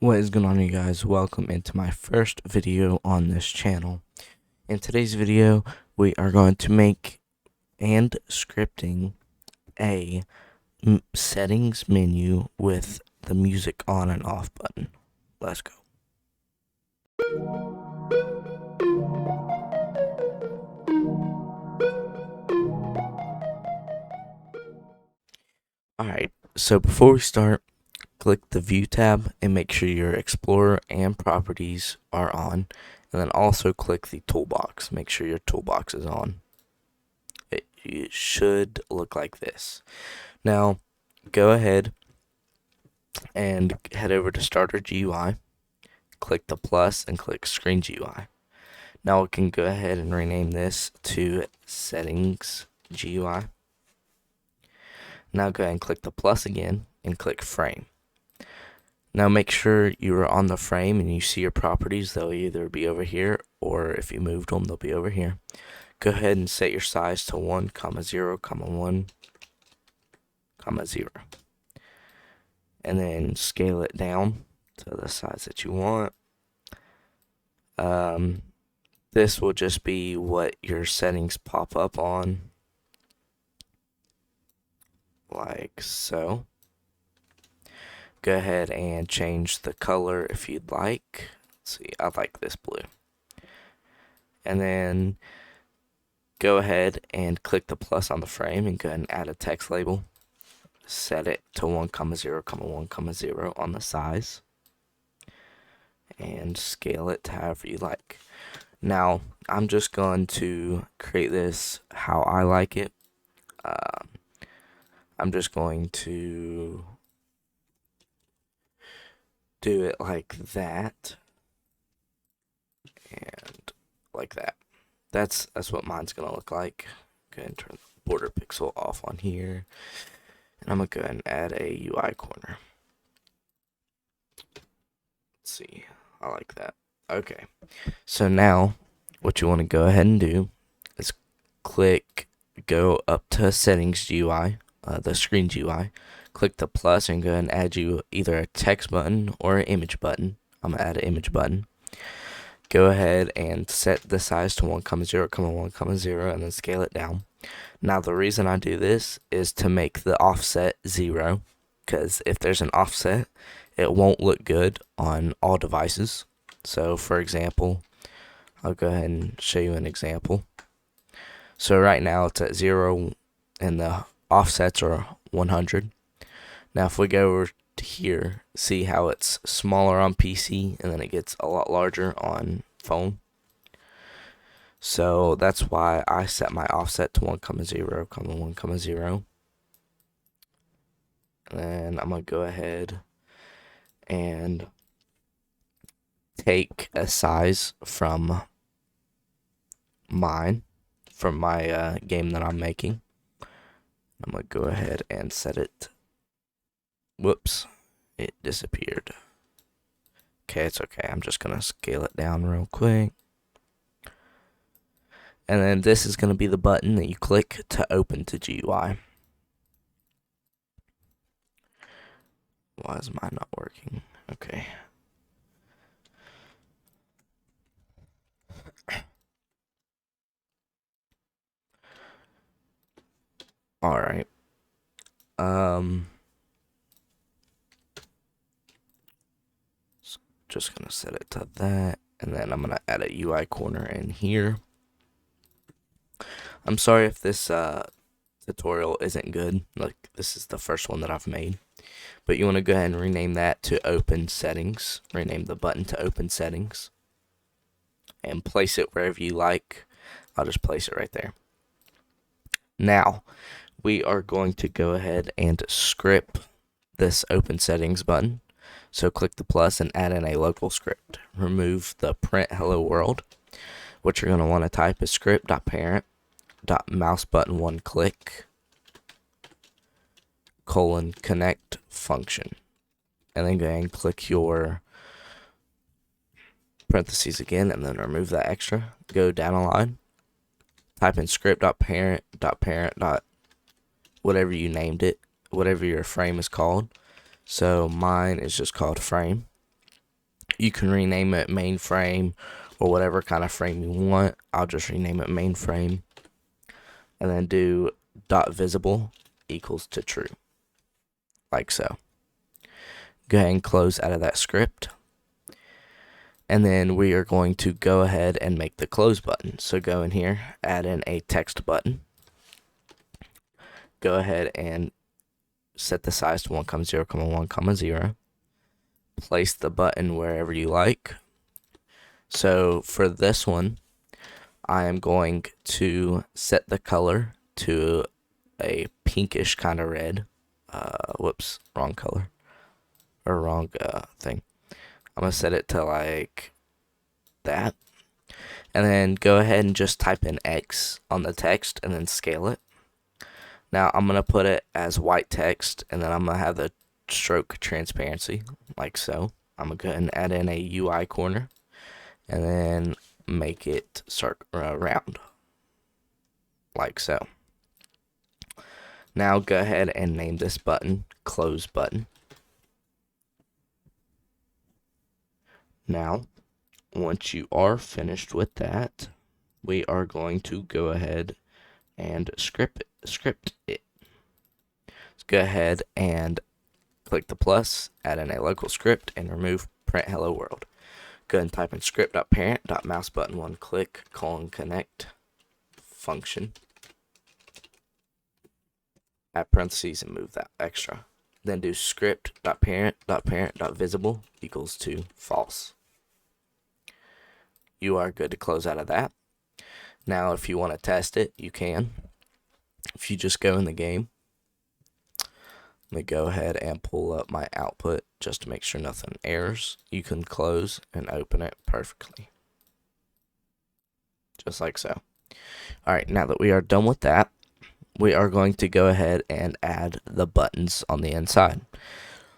What is going on, you guys? Welcome into my first video on this channel. In today's video, we are going to make and scripting a settings menu with the music on and off button. Let's go. Alright, so before we start, click the View tab and make sure your Explorer and Properties are on. And then also click the Toolbox. Make sure your Toolbox is on. It should look like this. Now, go ahead and head over to Starter GUI. Click the plus and click Screen GUI. Now we can go ahead and rename this to Settings GUI. Now go ahead and click the plus again and click Frame. Now make sure you are on the frame and you see your properties. They'll either be over here, or if you moved them, they'll be over here. Go ahead and set your size to 1, 0, 1, 0. And then scale it down to the size that you want. This will just be what your settings pop up on, like so. Go ahead and change the color if you'd like. Let's see, I like this blue. And then go ahead and click the plus on the frame and go ahead and add a text label. Set it to 1, 0, 1, 0 on the size. And scale it to however you like. Now, I'm just going to create this how I like it. I'm just going to do it like that. And like that. That's what mine's going to look like. Go ahead and turn the border pixel off on here. And I'm going to go ahead and add a UI corner. Let's see. I like that. Okay. So now, what you want to go ahead and do is go up to Settings GUI, the Screen GUI. Click the plus and go ahead and add you either a text button or an image button. I'm going to add an image button. Go ahead and set the size to 1, 0, 1, 0, and then scale it down. Now, the reason I do this is to make the offset 0, because if there's an offset, it won't look good on all devices. So, for example, I'll go ahead and show you an example. So right now it's at 0 and the offsets are 100. Now if we go over to here, see how it's smaller on PC and then it gets a lot larger on phone. So that's why I set my offset to 1, 0, 1, 0. And then I'm going to go ahead and take a size from my game that I'm making. I'm going to go ahead and set it. Whoops, it disappeared. Okay, it's okay. I'm just going to scale it down real quick. And then this is going to be the button that you click to open to GUI. Why is mine not working? Okay. Alright. Just gonna set it to that, and then I'm gonna add a UI corner in here. I'm sorry if this tutorial isn't good. Like, this is the first one that I've made. But you want to go ahead and rename that to Open Settings. Rename the button to Open Settings. And place it wherever you like. I'll just place it right there. Now, we are going to go ahead and script this Open Settings button. So click the plus and add in a local script. Remove the print hello world. What you're going to want to type is script.parent.mouse button 1 click :connect function. And then go ahead and click your parentheses again and then remove that extra. Go down a line. Type in script.parent. Whatever you named it, whatever your frame is called. So mine is just called frame. You can rename it mainframe or whatever kind of frame you want. I'll just rename it mainframe. And then do dot visible equals to true. Like so. Go ahead and close out of that script. And then we are going to go ahead and make the close button. So go in here, add in a text button. Go ahead and set the size to 1, 0, 1, 0. Place the button wherever you like. So for this one, I am going to set the color to a pinkish kind of red. Whoops, wrong color. Or wrong thing. I'm going to set it to like that. And then go ahead and just type in X on the text and then scale it. Now I'm going to put it as white text, and then I'm going to have the stroke transparency like so. I'm going to go ahead and add in a UI corner and then make it round like so. Now go ahead and name this button close button. Now, once you are finished with that, we are going to go ahead and script it. Let's go ahead and click the plus, add in a local script, and remove print hello world. Go ahead and type in script.parent.mouse button 1 click :connect function. Add parentheses and move that extra. Then do script.parent.parent.visible equals to false. You are good to close out of that. Now, if you want to test it, you can. If you just go in the game, let me go ahead and pull up my output just to make sure nothing errors. You can close and open it perfectly. Just like so. Alright, now that we are done with that, we are going to go ahead and add the buttons on the inside.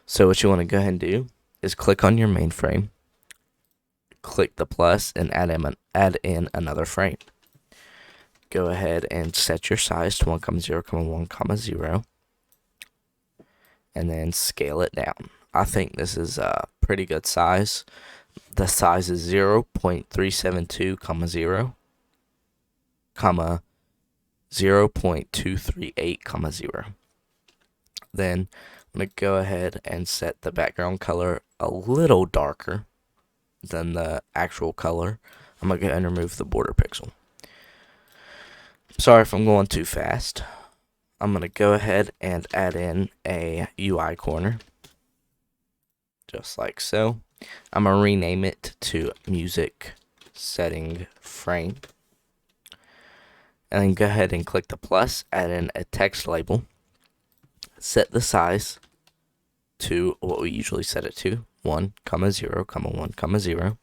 So what you want to go ahead and do is click on your mainframe, click the plus, and add in another frame. Go ahead and set your size to 1, 0, 1, 0, and then scale it down. I think this is a pretty good size. The size is 0.372, 0, 0.238, 0. Then I'm going to go ahead and set the background color a little darker than the actual color. I'm going to go ahead and remove the border pixel. Sorry if I'm going too fast. I'm going to go ahead and add in a UI corner. Just like so. I'm going to rename it to music setting frame. And then go ahead and click the plus, add in a text label. Set the size to what we usually set it to, 1, 0, 1, 0.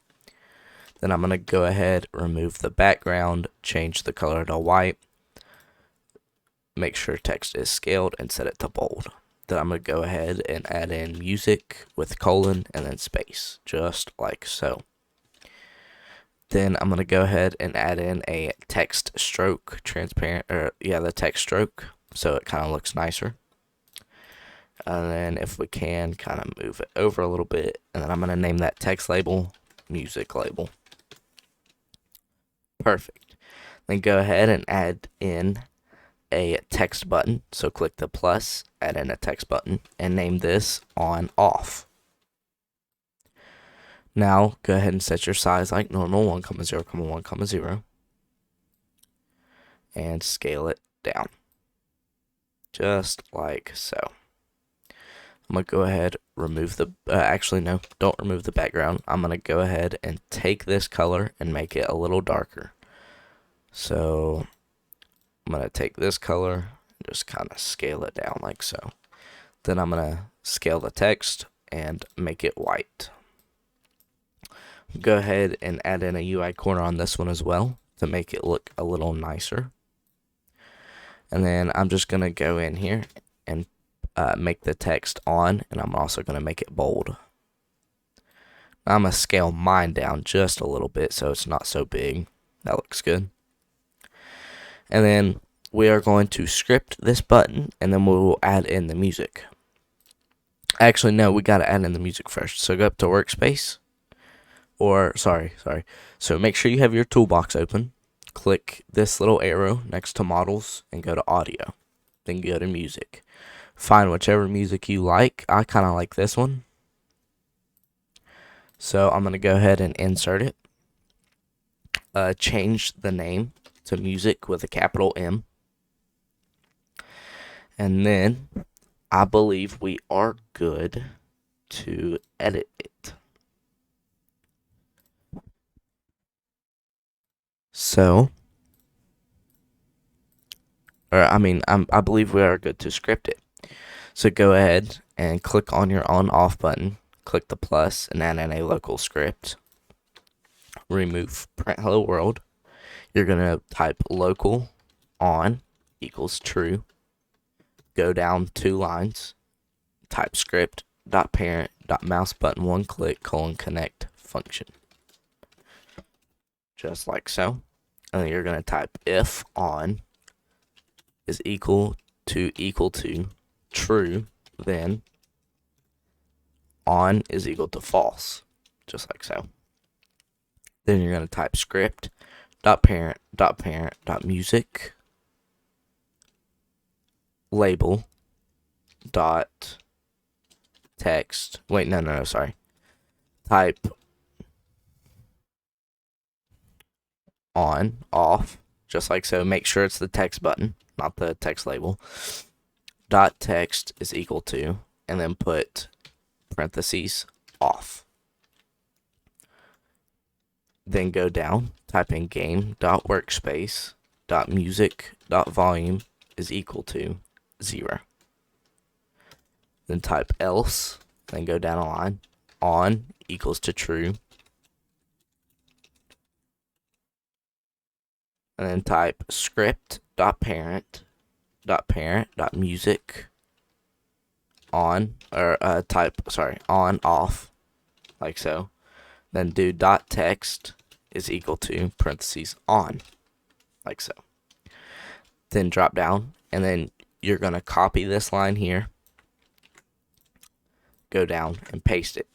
Then I'm going to go ahead, remove the background, change the color to white, make sure text is scaled, and set it to bold. Then I'm going to go ahead and add in music with colon and then space, just like so. Then I'm going to go ahead and add in a text stroke, the text stroke, so it kind of looks nicer. And then if we can, kind of move it over a little bit. And then I'm going to name that text label music label. Perfect. Then go ahead and add in a text button. So click the plus, add in a text button, and name this on off. Now go ahead and set your size like normal, 1, 0, 1, 0. And scale it down. Just like so. I'm going to go ahead, remove the, actually no, don't remove the background. I'm going to go ahead and take this color and make it a little darker. So I'm going to take this color and just kind of scale it down like so. Then I'm going to scale the text and make it white. Go ahead and add in a UI corner on this one as well to make it look a little nicer. And then I'm just going to go in here and make the text on, and I'm also going to make it bold. I'm going to scale mine down just a little bit so it's not so big. That looks good. And then we are going to script this button, and then we will add in the music. Actually, no, we got to add in the music first. So go up to Workspace, or sorry. So make sure you have your toolbox open. Click this little arrow next to models and go to audio. Then go to music. Find whichever music you like. I kind of like this one. So I'm going to go ahead and insert it. Change the name to music with a capital M. And then I believe we are good to edit it. So, I believe we are good to script it. So go ahead and click on your on/off button. Click the plus and add in a local script. Remove print hello world. You're going to type local on equals true. Go down 2 lines. Type script dot parent dot mouse button 1 click :connect function. Just like so. And then you're going to type if on is equal to true, then on is equal to false, just like so. Then you're going to type script dot parent dot music label dot text. Wait, no, sorry. Type on off, just like so. Make sure it's the text button, not the text label. Dot text is equal to, and then put parentheses off. Then go down, type in game dot workspace dot music dot volume is equal to 0. Then type else, then go down a line. On equals to true. And then type script dot parent dot music on, or on off, like so. Then do dot text is equal to parentheses on, like so. Then drop down, and then you're going to copy this line here, go down and paste it.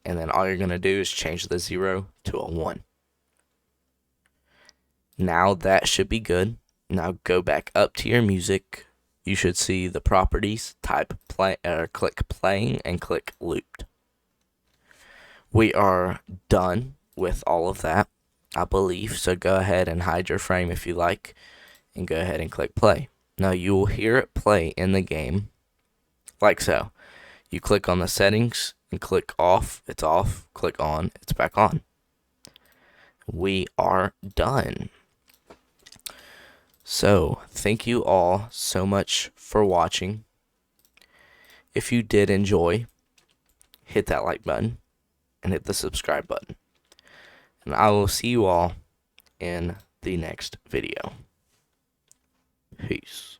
And then all you're going to do is change the 0 to a 1. Now that should be good. Now go back up to your music. You should see the properties, type play, or click playing and click looped. We are done with all of that, I believe. So go ahead and hide your frame if you like, and go ahead and click play. Now you will hear it play in the game, like so. You click on the settings and click off, it's off. Click on, it's back on. We are done. So, thank you all so much for watching. If you did enjoy, hit that like button and hit the subscribe button. And I will see you all in the next video. Peace.